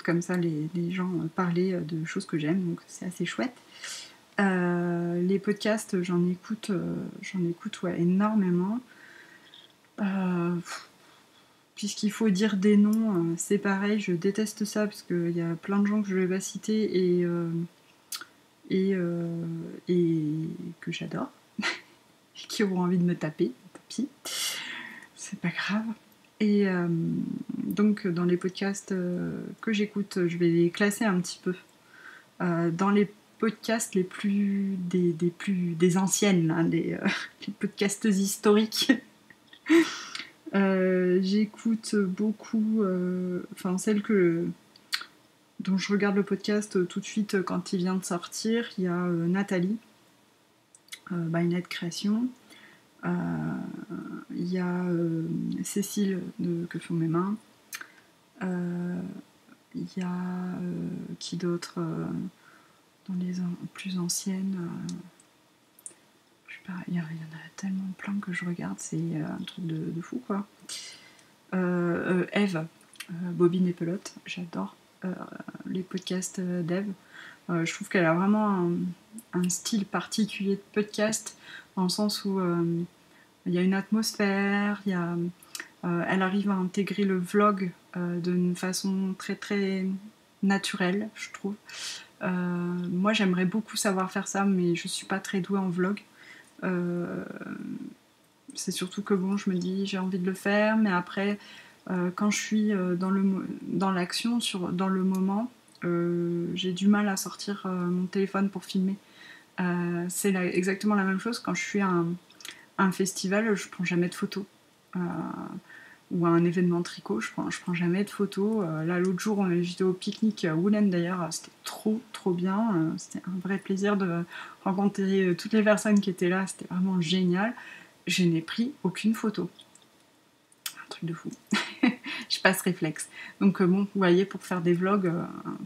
comme ça les gens parler de choses que j'aime, donc c'est assez chouette. Les podcasts, j'en écoute ouais, énormément. Puisqu'il faut dire des noms, c'est pareil, je déteste ça, parce qu'il y a plein de gens que je vais pas citer et que j'adore, qui auront envie de me taper, tant pis, c'est pas grave. Et donc dans les podcasts que j'écoute, je vais les classer un petit peu. Dans les podcasts les plus des anciennes, hein, les podcasts historiques, j'écoute beaucoup, celle dont je regarde le podcast tout de suite quand il vient de sortir. Il y a Nathalie, by Net Création. Il y a Cécile de Que font mes mains. Il y a qui d'autre dans les plus anciennes, je sais pas, il y en a tellement plein que je regarde, c'est un truc de fou quoi. Eve, Bobine et Pelote, j'adore les podcasts d'Eve. Je trouve qu'elle a vraiment un style particulier de podcast, dans le sens où il y a une atmosphère, elle arrive à intégrer le vlog d'une façon très très naturelle, je trouve. Moi j'aimerais beaucoup savoir faire ça, mais je suis pas très douée en vlog. C'est surtout que bon, je me dis j'ai envie de le faire, mais après quand je suis dans l'action, dans le moment, j'ai du mal à sortir mon téléphone pour filmer. C'est exactement la même chose quand je suis un un festival, je prends jamais de photos. Ou à un événement de tricot, je prends jamais de photos. Là, l'autre jour, j'étais au pique-nique à Woollen d'ailleurs, c'était trop bien. C'était un vrai plaisir de rencontrer toutes les personnes qui étaient là, c'était vraiment génial. Je n'ai pris aucune photo. Un truc de fou. Je passe réflexe. Donc bon, vous voyez, pour faire des vlogs,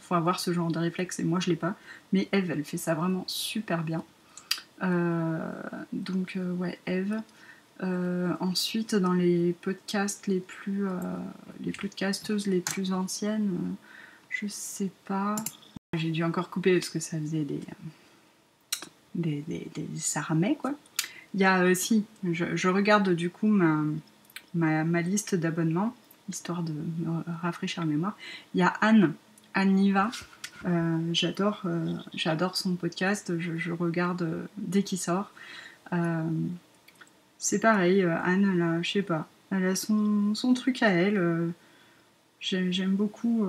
faut avoir ce genre de réflexe et moi je l'ai pas. Mais Eve, elle fait ça vraiment super bien. Donc ouais, Eve. Ensuite, dans les podcasts les podcasteuses les plus anciennes, je sais pas. J'ai dû encore couper parce que ça faisait des ça ramait quoi. Il y a si, je regarde du coup ma liste d'abonnements, histoire de me rafraîchir la mémoire. Il y a Anne Niva. J'adore son podcast, je regarde dès qu'il sort. C'est pareil, Anne, elle a, je sais pas, elle a son truc à elle. J'aime beaucoup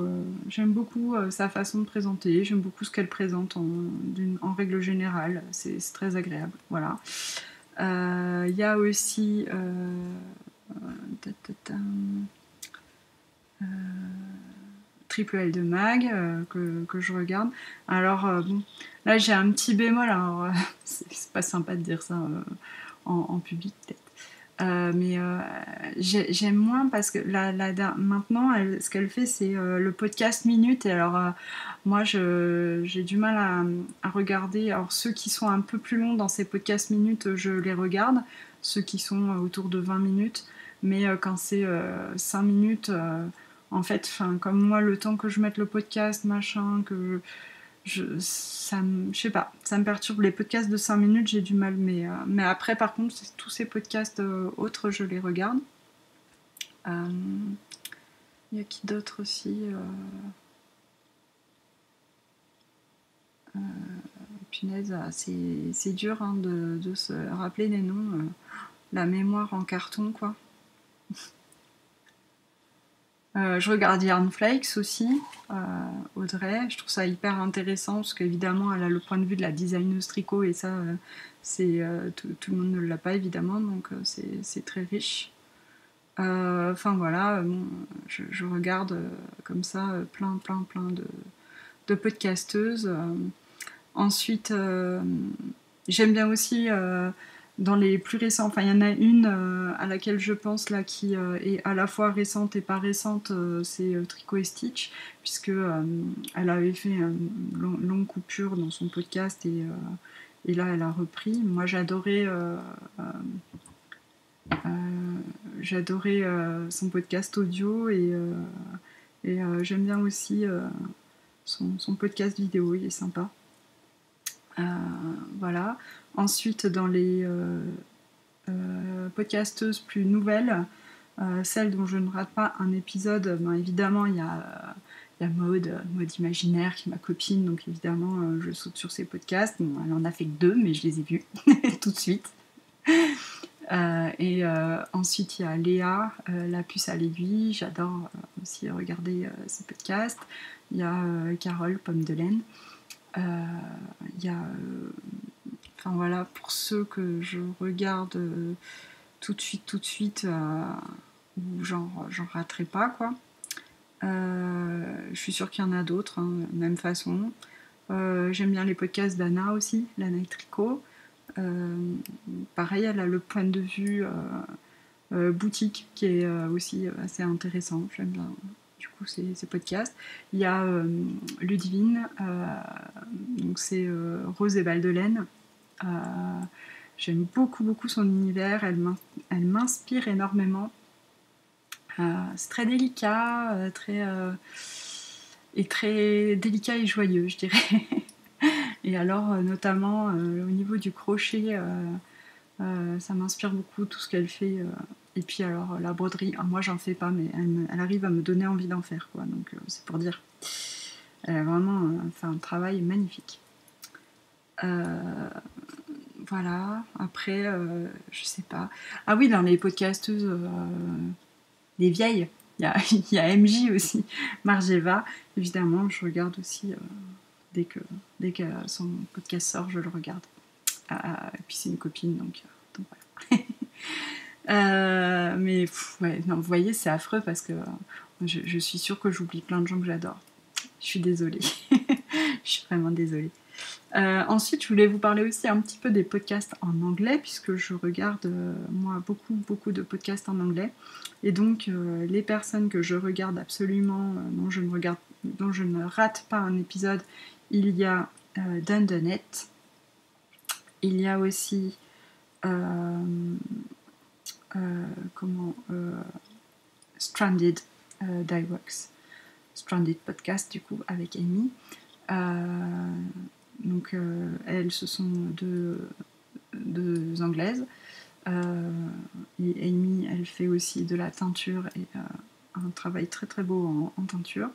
sa façon de présenter, j'aime beaucoup ce qu'elle présente en règle générale, c'est très agréable. Voilà. Il y a aussi Triple L de Mag que je regarde. Alors bon, là j'ai un petit bémol, alors c'est pas sympa de dire ça en public peut-être. Mais j'aime moins parce que maintenant ce qu'elle fait c'est le podcast minute et alors moi j'ai du mal à regarder. Alors ceux qui sont un peu plus longs dans ces podcasts minutes je les regarde, ceux qui sont autour de 20 minutes, mais quand c'est 5 minutes en fait, comme moi le temps que je mette le podcast machin, que je sais pas, ça me perturbe. Les podcasts de 5 minutes, j'ai du mal, mais après, par contre, tous ces podcasts autres, je les regarde. Il y a qui d'autre aussi punaise, c'est dur hein, de se rappeler des noms. La mémoire en carton, quoi. Je regarde Yarn Flakes aussi, Audrey, je trouve ça hyper intéressant parce qu'évidemment elle a le point de vue de la designeuse tricot et ça tout le monde ne l'a pas évidemment, donc c'est très riche. Enfin voilà, bon, je regarde comme ça plein de podcasteuses. Ensuite j'aime bien aussi dans les plus récents, enfin il y en a une à laquelle je pense là qui est à la fois récente et pas récente, c'est Tricot et Stitch, puisque elle avait fait une longue coupure dans son podcast et là elle a repris. Moi j'adorais son podcast audio et j'aime bien aussi son podcast vidéo, il est sympa. Voilà. Ensuite, dans les podcasteuses plus nouvelles, celles dont je ne rate pas un épisode, ben évidemment, il y a Maud Imaginaire qui est ma copine, donc évidemment, je saute sur ses podcasts. Bon, elle en a fait que 2, mais je les ai vus tout de suite. Ensuite, il y a Léa, La puce à l'aiguille, j'adore aussi regarder ses podcasts. Il y a Carole, Pomme de laine. Il y a enfin voilà, pour ceux que je regarde tout de suite où j'en raterai pas quoi. Je suis sûre qu'il y en a d'autres hein, même façon. J'aime bien les podcasts d'Anna aussi, Lana Tricot. Pareil, elle a le point de vue boutique qui est aussi assez intéressant, j'aime bien du coup ces podcasts. Il y a Ludivine, donc c'est Rose et Balles de laine. J'aime beaucoup son univers, elle m'inspire énormément. C'est très délicat, très délicat et joyeux, je dirais. Et alors, notamment au niveau du crochet, ça m'inspire beaucoup tout ce qu'elle fait. Et puis alors la broderie, moi j'en fais pas, mais elle arrive à me donner envie d'en faire, quoi. Donc c'est pour dire. Elle a vraiment fait un travail magnifique. Voilà. Après, je sais pas. Ah oui, dans les podcasteuses, les vieilles, il y a MJ aussi, Margeva. Évidemment, je regarde aussi dès que son podcast sort, je le regarde. Et puis c'est une copine, donc voilà. Mais ouais, non, vous voyez, c'est affreux parce que je suis sûre que j'oublie plein de gens que j'adore. Je suis désolée. Je suis vraiment désolée. Ensuite, je voulais vous parler aussi un petit peu des podcasts en anglais, puisque je regarde, moi, beaucoup de podcasts en anglais. Et donc, les personnes que je regarde absolument, dont je ne rate pas un épisode, il y a Dundonet. Il y a aussi... Stranded Dialogues. Stranded Podcast, du coup, avec Amy. Donc, elles, ce sont deux Anglaises. Et Amy, elle fait aussi de la teinture et un travail très très beau en teinture.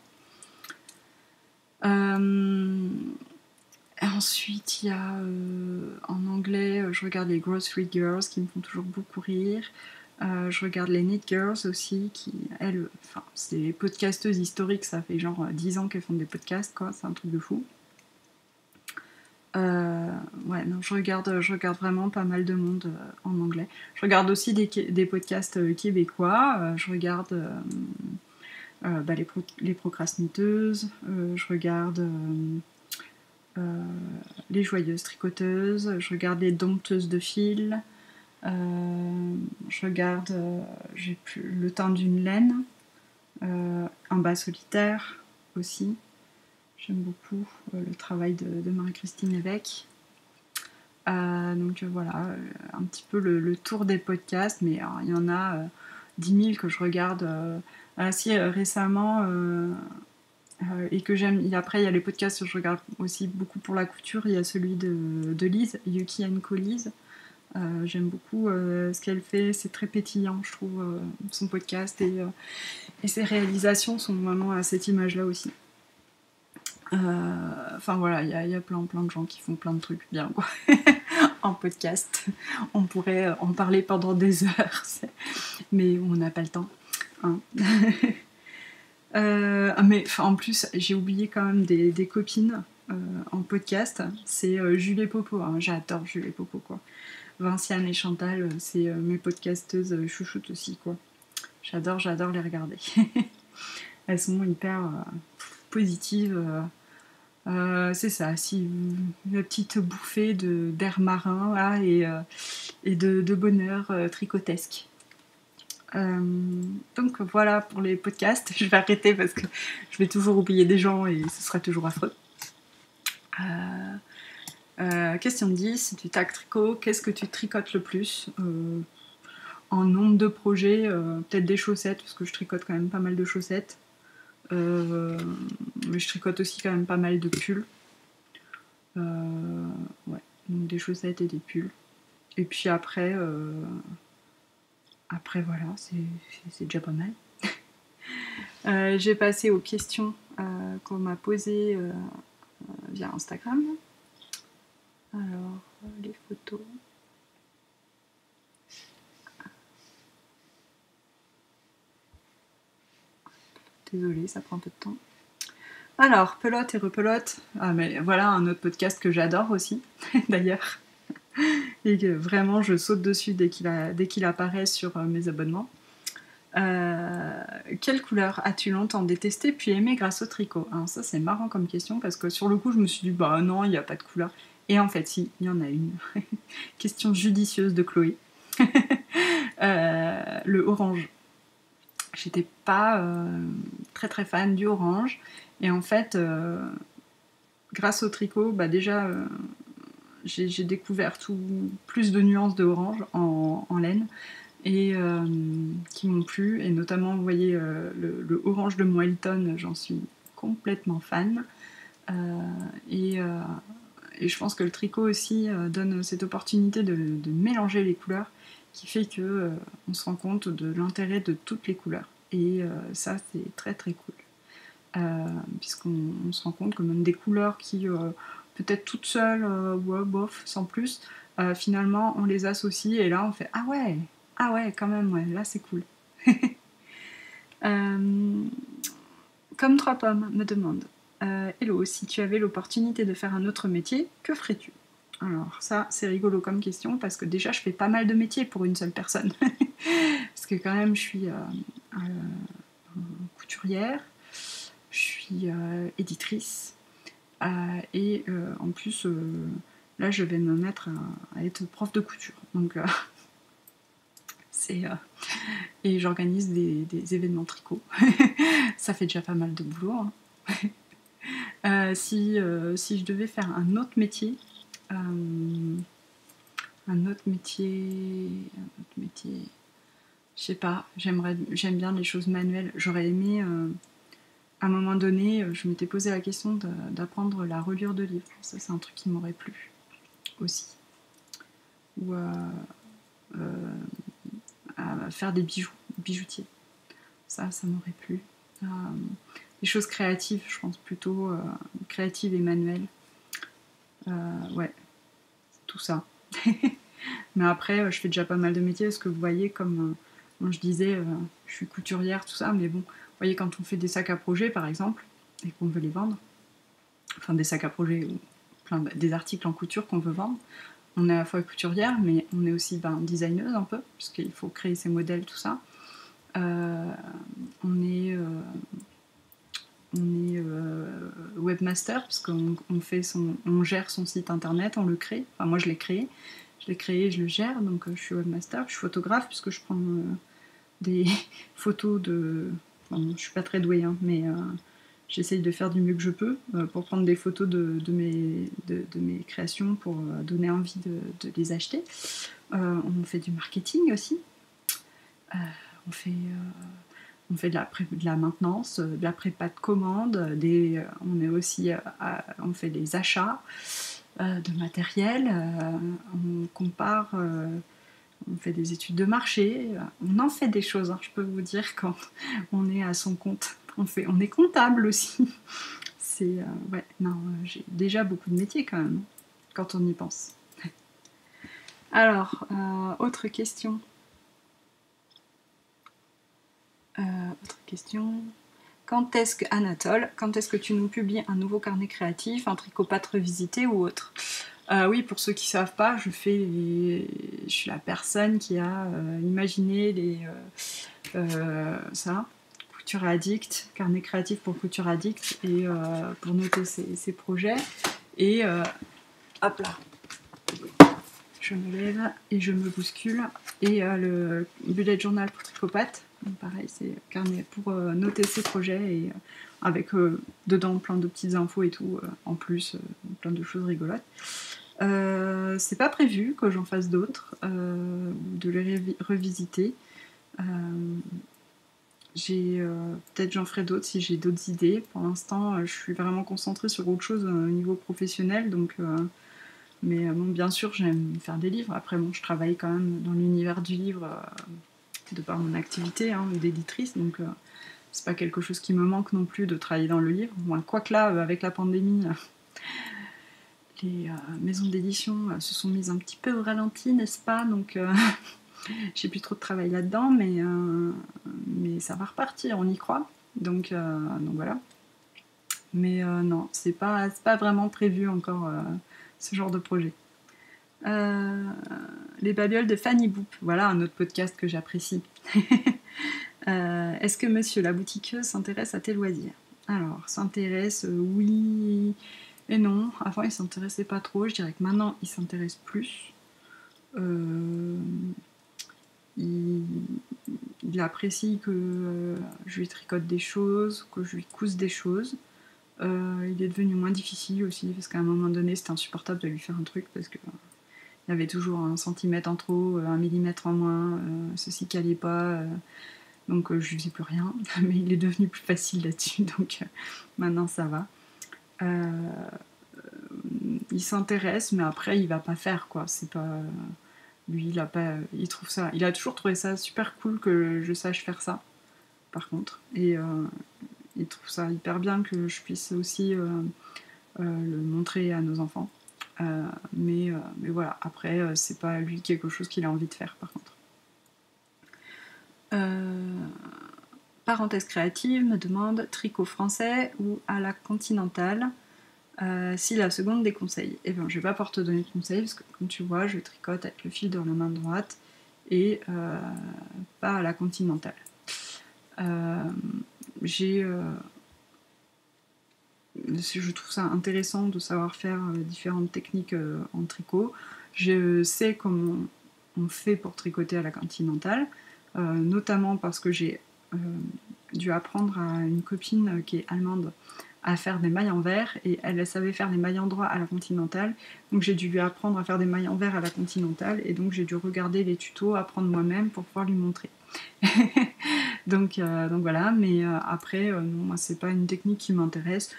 Ensuite, il y a en anglais, je regarde les Grocery Girls qui me font toujours beaucoup rire. Je regarde les Knit Girls aussi, qui, elles, c'est des podcasteuses historiques, ça fait genre 10 ans qu'elles font des podcasts, quoi, c'est un truc de fou. Ouais, non, je regarde vraiment pas mal de monde en anglais. Je regarde aussi des podcasts québécois. Je regarde les procrastiniteuses. Je regarde les joyeuses tricoteuses. Je regarde les dompteuses de fil. Je regarde j'ai plus le temps d'une laine. Un bas solitaire aussi. J'aime beaucoup le travail de Marie-Christine Lévesque. Donc voilà, un petit peu le tour des podcasts, mais il y en a 10 000 que je regarde assez récemment et que j'aime. Et après, il y a les podcasts que je regarde aussi beaucoup pour la couture. Il y a celui de Lise, Yuki & Lise. J'aime beaucoup ce qu'elle fait, c'est très pétillant, je trouve, son podcast et ses réalisations sont vraiment à cette image-là aussi. Enfin voilà, il y a plein de gens qui font plein de trucs bien, quoi. En podcast. On pourrait en parler pendant des heures, mais on n'a pas le temps. Hein. Mais en plus, j'ai oublié quand même des copines en podcast. C'est Jules et Popo. Hein. J'adore Jules et Popo, quoi. Vinciane et Chantal, c'est mes podcasteuses chouchoutes aussi, quoi. J'adore les regarder. Elles sont hyper positives. C'est ça, si une petite bouffée d'air marin là, et de bonheur tricotesque. Donc voilà pour les podcasts. Je vais arrêter parce que je vais toujours oublier des gens et ce sera toujours affreux. Question 10, du tac tricot, qu'est-ce que tu tricotes le plus en nombre de projets, peut-être des chaussettes, parce que je tricote quand même pas mal de chaussettes. Mais je tricote aussi quand même pas mal de pulls. Ouais, donc des chaussettes et des pulls. Et puis après voilà, c'est déjà pas mal. J'ai passé aux questions qu'on m'a posées via Instagram. Alors, les photos. Désolée, ça prend un peu de temps. Alors, pelote et repelote. Ah, mais voilà un autre podcast que j'adore aussi, d'ailleurs. Et que vraiment, je saute dessus dès qu'il apparaît sur mes abonnements. Quelle couleur as-tu longtemps détesté puis aimé grâce au tricot? Alors ça, c'est marrant comme question parce que sur le coup, je me suis dit, bah non, il n'y a pas de couleur. Et en fait, si, il y en a une. Question judicieuse de Chloé. Le orange. J'étais pas très très fan du orange. Et en fait, grâce au tricot, bah déjà, j'ai découvert plus de nuances de orange en laine et qui m'ont plu. Et notamment, vous voyez, le orange de Moelton, j'en suis complètement fan. Et je pense que le tricot aussi donne cette opportunité de mélanger les couleurs qui fait que on se rend compte de l'intérêt de toutes les couleurs. Et ça, c'est très très cool. Puisqu'on se rend compte que même des couleurs qui, peut-être toutes seules, ouais, bof, sans plus, finalement, on les associe et là, on fait ah ouais, quand même, ouais, là, c'est cool. Comme 3 pommes me demande Hello, si tu avais l'opportunité de faire un autre métier, que ferais-tu? Alors ça, c'est rigolo comme question parce que déjà, je fais pas mal de métiers pour une seule personne. Parce que quand même, je suis couturière, je suis éditrice et en plus, là, je vais me mettre à être prof de couture. Donc, et j'organise des événements tricot. Ça fait déjà pas mal de boulot. Hein. Si je devais faire un autre métier, je sais pas, j'aime bien les choses manuelles. J'aurais aimé, à un moment donné, je m'étais posé la question d'apprendre la reliure de livres. Ça, c'est un truc qui m'aurait plu aussi. Ou à faire des bijoux, bijoutier. Ça m'aurait plu. Des choses créatives, je pense plutôt créatives et manuelles. Ouais, tout ça. Mais après, je fais déjà pas mal de métiers parce que vous voyez, comme je disais, je suis couturière, tout ça, mais bon, vous voyez, quand on fait des sacs à projet, par exemple, et qu'on veut les vendre, enfin des sacs à projet ou des articles en couture qu'on veut vendre, on est à la fois couturière, mais on est aussi designeuse un peu, puisqu'il faut créer ses modèles, tout ça. On est webmaster, parce qu'on gère son site internet, on le crée. Enfin, moi, je l'ai créé, et je le gère, donc je suis webmaster. Je suis photographe, puisque je prends des photos de... Enfin, je suis pas très douée, hein, mais j'essaye de faire du mieux que je peux pour prendre des photos de mes créations pour donner envie de les acheter. On fait du marketing aussi. On fait de la maintenance, de la prépa de commande, on fait des achats de matériel, on compare, on fait des études de marché, on en fait des choses, hein, je peux vous dire, quand on est à son compte. On est comptable aussi. J'ai déjà beaucoup de métiers quand même, quand on y pense. Alors, autre question. Quand est-ce que tu nous publies un nouveau carnet créatif, un tricopathe revisité ou autre? Oui, pour ceux qui ne savent pas, je suis la personne qui a imaginé Couture Addict, carnet créatif pour Couture Addict, et pour noter ses projets. Et hop là, je me lève et je me bouscule. Et le bullet journal pour tricopathe, pareil, c'est carnet pour noter ses projets, et avec dedans plein de petites infos et tout, en plus plein de choses rigolotes. C'est pas prévu que j'en fasse d'autres, de les revisiter. Peut-être j'en ferai d'autres si j'ai d'autres idées. Pour l'instant, je suis vraiment concentrée sur autre chose au niveau professionnel, donc... Mais bon, bien sûr, j'aime faire des livres. Après, bon, je travaille quand même dans l'univers du livre de par mon activité d'éditrice, donc c'est pas quelque chose qui me manque non plus de travailler dans le livre. Bon, quoique là, avec la pandémie, les maisons d'édition se sont mises un petit peu au ralenti, n'est-ce pas? Donc j'ai plus trop de travail là-dedans, mais ça va repartir, on y croit. Donc voilà. Mais non, c'est pas vraiment prévu encore ce genre de projet. Les babioles de Fanny Boop, voilà un autre podcast que j'apprécie. Est-ce que monsieur la boutiqueuse s'intéresse à tes loisirs? Alors, s'intéresse, oui et non. Avant, il s'intéressait pas trop. Je dirais que maintenant, il s'intéresse plus. Il apprécie que je lui tricote des choses, que je lui couse des choses. Il est devenu moins difficile aussi, parce qu'à un moment donné, c'était insupportable de lui faire un truc, parce que il y avait toujours 1 centimètre en trop, 1 millimètre en moins, ceci qui allait pas, donc je lui faisais plus rien, mais il est devenu plus facile là-dessus, donc maintenant ça va. Il s'intéresse, mais après il va pas faire, quoi. C'est pas... Lui, il trouve ça... Il a toujours trouvé ça super cool que je sache faire ça, par contre, et il trouve ça hyper bien que je puisse aussi le montrer à nos enfants. Mais voilà, après, c'est pas lui quelque chose qu'il a envie de faire, par contre. Parenthèse créative me demande tricot français ou à la continentale. Si la seconde des conseils, eh ben, je vais pas pouvoir te donner de conseils parce que comme tu vois, je tricote avec le fil de la main droite et pas à la continentale. Je trouve ça intéressant de savoir faire différentes techniques en tricot. Je sais comment on fait pour tricoter à la continentale, notamment parce que j'ai dû apprendre à une copine qui est allemande à faire des mailles envers et elle savait faire des mailles en droit à la continentale, donc j'ai dû lui apprendre à faire des mailles envers à la continentale et donc j'ai dû regarder les tutos, apprendre moi-même pour pouvoir lui montrer. donc voilà, mais après non, moi c'est pas une technique qui m'intéresse.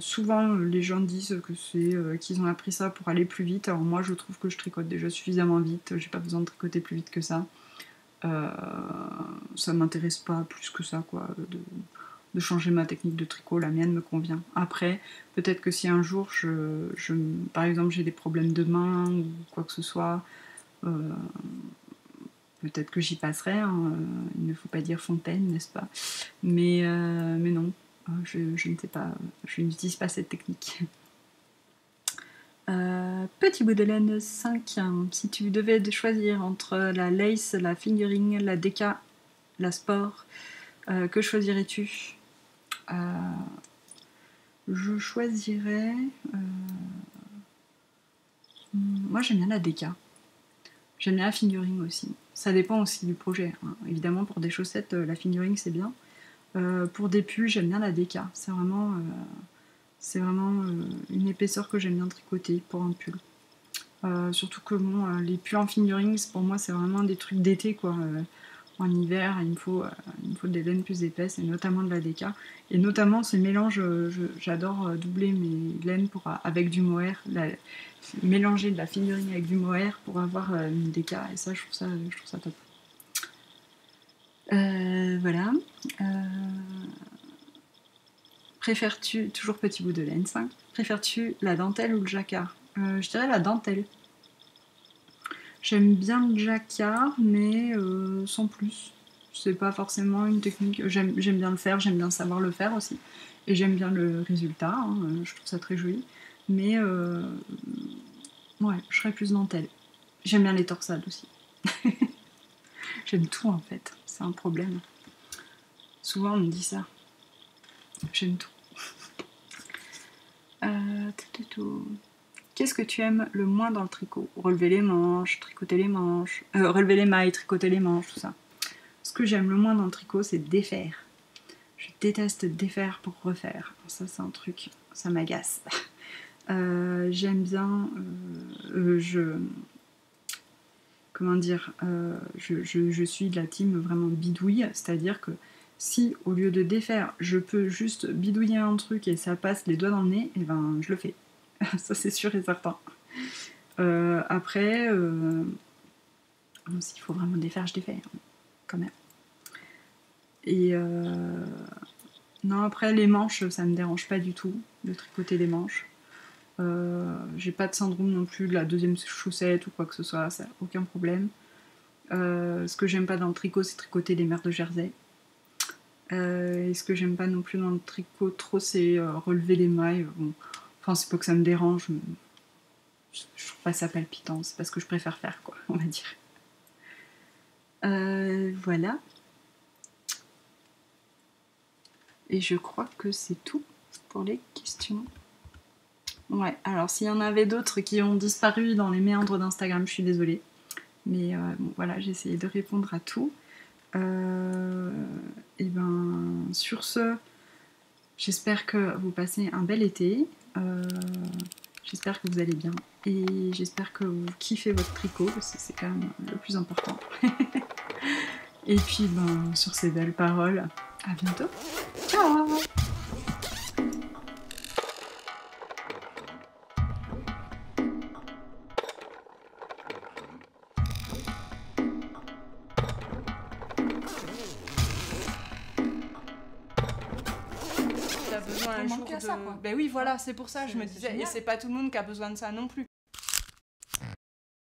Souvent les gens disent que c'est qu'ils ont appris ça pour aller plus vite, alors moi je trouve que je tricote déjà suffisamment vite, j'ai pas besoin de tricoter plus vite que ça. Ça m'intéresse pas plus que ça quoi, de changer ma technique de tricot, la mienne me convient. Après, peut-être que si un jour, par exemple, j'ai des problèmes de main ou quoi que ce soit, peut-être que j'y passerai, hein. Il ne faut pas dire fontaine, n'est-ce pas ? Mais non, je ne sais pas, je n'utilise pas cette technique. Petit bout de laine 5, si tu devais choisir entre la lace, la fingering, la déca, la sport, que choisirais-tu ? Je choisirais... moi j'aime bien la déca. J'aime bien la fingering aussi. Ça dépend aussi du projet, hein. Évidemment pour des chaussettes, la fingering c'est bien. Pour des pulls, j'aime bien la déca. C'est vraiment une épaisseur que j'aime bien tricoter pour un pull. Surtout que bon, les pulls en fingering, pour moi c'est vraiment des trucs d'été quoi. En hiver, il me faut des laines plus épaisses et notamment de la déca. Et notamment ce mélange, j'adore doubler mes laines avec du mohair, mélanger de la fingering avec du mohair pour avoir une déca. Et ça, je trouve ça top. Voilà. Préfères-tu, toujours petit bout de laine 5, préfères-tu la dentelle ou le jacquard ? Je dirais la dentelle. J'aime bien le jacquard, mais sans plus. C'est pas forcément une technique. J'aime bien le faire, j'aime bien savoir le faire aussi. Et j'aime bien le résultat, hein, je trouve ça très joli. Mais ouais, je serais plus dentelle. J'aime bien les torsades aussi. J'aime tout en fait, c'est un problème. Souvent on me dit ça. J'aime tout. Qu'est-ce que tu aimes le moins dans le tricot ? Relever les manches, tricoter les manches, relever les mailles, tricoter les manches, tout ça. Ce que j'aime le moins dans le tricot, c'est défaire. Je déteste défaire pour refaire. Ça, c'est un truc, ça m'agace. J'aime bien... comment dire, je suis de la team vraiment bidouille, c'est-à-dire que si au lieu de défaire, je peux juste bidouiller un truc et ça passe les doigts dans le nez, et ben je le fais. Ça c'est sûr et certain. Après, s'il faut vraiment défaire, je défais, hein, quand même. Et non, après les manches, ça me dérange pas du tout de tricoter les manches. J'ai pas de syndrome non plus de la deuxième chaussette ou quoi que ce soit, ça aucun problème. Ce que j'aime pas dans le tricot, c'est tricoter les mères de Jersey. Et ce que j'aime pas non plus dans le tricot trop, c'est relever les mailles. Bon, enfin, c'est pas que ça me dérange, mais je trouve pas ça palpitant, c'est pas ce que je préfère faire, quoi, on va dire. Voilà. Et je crois que c'est tout pour les questions. Ouais, alors s'il y en avait d'autres qui ont disparu dans les méandres d'Instagram, je suis désolée. Mais bon, voilà, j'ai essayé de répondre à tout. Et ben, sur ce, j'espère que vous passez un bel été. J'espère que vous allez bien. Et j'espère que vous kiffez votre tricot, parce que c'est quand même le plus important. Et puis, ben, sur ces belles paroles, à bientôt. Ciao! Besoin un jour de... Ben oui, voilà, c'est pour ça, je me disais, et c'est pas tout le monde qui a besoin de ça non plus.